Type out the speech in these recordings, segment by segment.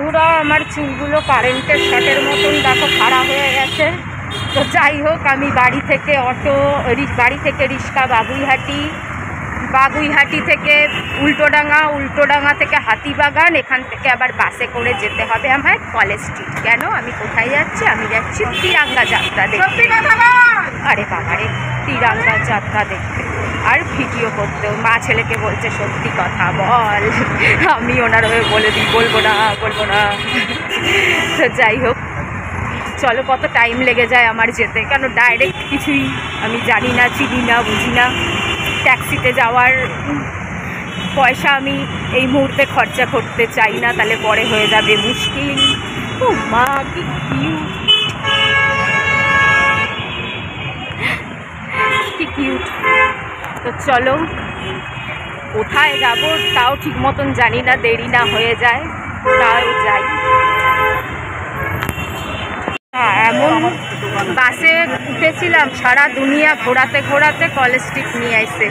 বন্ধুরা, আমার চুলগুলো কারেন্টের শটের মতন দেখো খাড়া হয়ে গেছে। তো যাই হোক, আমি বাড়ি থেকে রিক্সা বাগুইহাটি থেকে উল্টোডাঙ্গা থেকে হাতিবাগান, এখান থেকে আবার বাসে করে যেতে হবে আমার কলেজ স্ট্রিট। কেন, আমি কোথায় যাচ্ছি? আমি যাচ্ছি তিরঙ্গা যাত্রা দেখতে। আরে বাবারে, তিরঙ্গা যাত্রা দেখতে আর ভিডিও করতেও। মা ছেলেকে বলছে সত্যি কথা বল, আমি ওনার হয়ে বলে দিই বলবো না। তো যাই হোক, চলো, কত টাইম লেগে যায় আমার যেতে, কেন ডাইরেক্ট কিছুই আমি জানি না, চিনি না, বুঝি না। ট্যাক্সিতে যাওয়ার পয়সা আমি এই মুহূর্তে খরচা করতে চাই না, তাহলে পরে হয়ে যাবে মুশকিল। ও মা, কি কিউট। তো চলো, কোথায় যাব তাও ঠিক মতন জানি না, দেরি না হয়ে যায় তাও যাই। এমন বাসে উঠেছিলাম, সারা দুনিয়া ঘোরাতে কলেজ স্ট্রিট নিয়ে আসছে,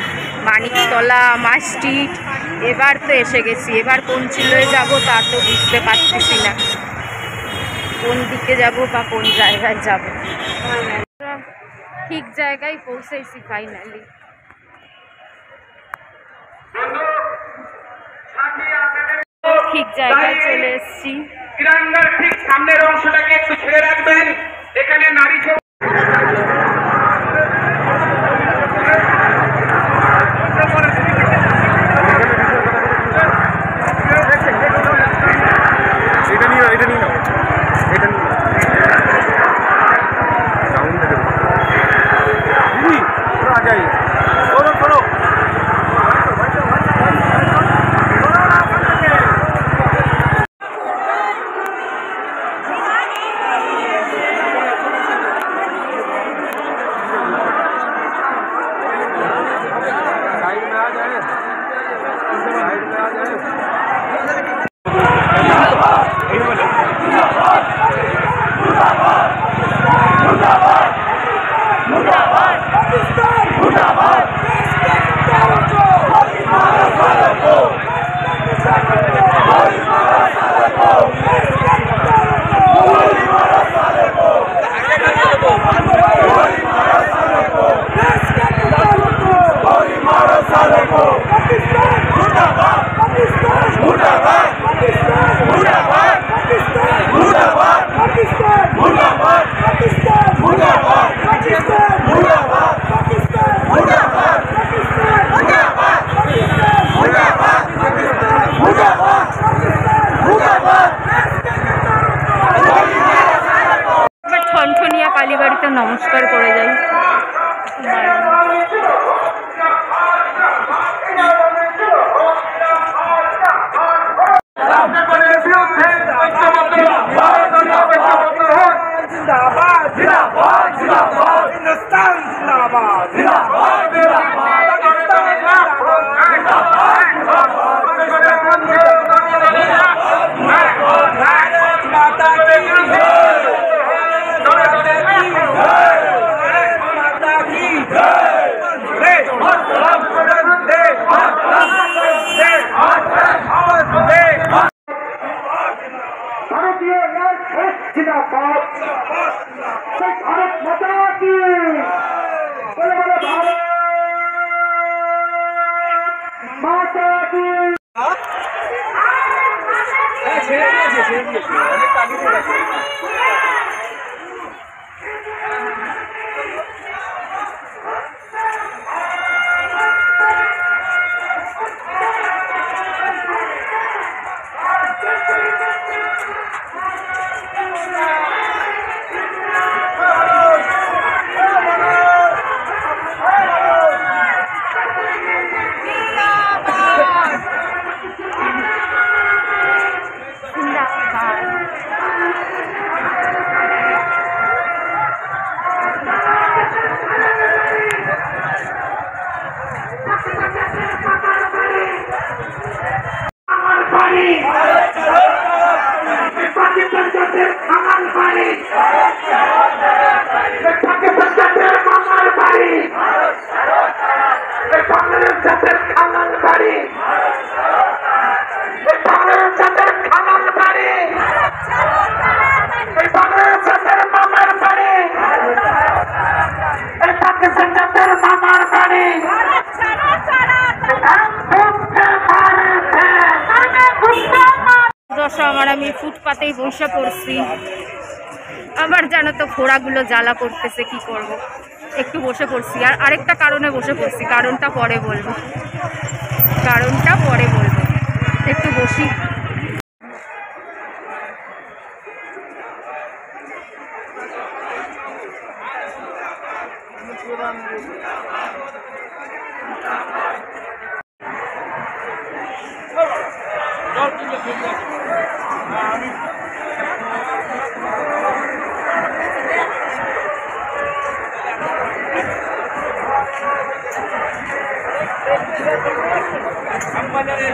মানিকতলা, আমার স্ট্রিট। এবার তো এসে গেছি, এবার কোন চিলোয় যাবো তা তো বুঝতে পারতেছি না, কোন দিকে যাব বা কোন জায়গায় যাব। ঠিক জায়গায় পৌঁছেছি ফাইনালি। ঠিক জায়গায় চলে এসেছি। তিরঙ্গার ঠিক সামনের অংশটাকে একটু ছেড়ে রাখবেন, এখানে নারী আমি ফুটপাতেই বসে পড়ছি। আমার জানো তো ঘোড়াগুলো জ্বালা করতেছে, কি করব, একটু বসে পড়ছি। আর আরেকটা কারণে বসে পড়ছি, কারণটা পরে বলবো, একটু বসি। আমবাজারে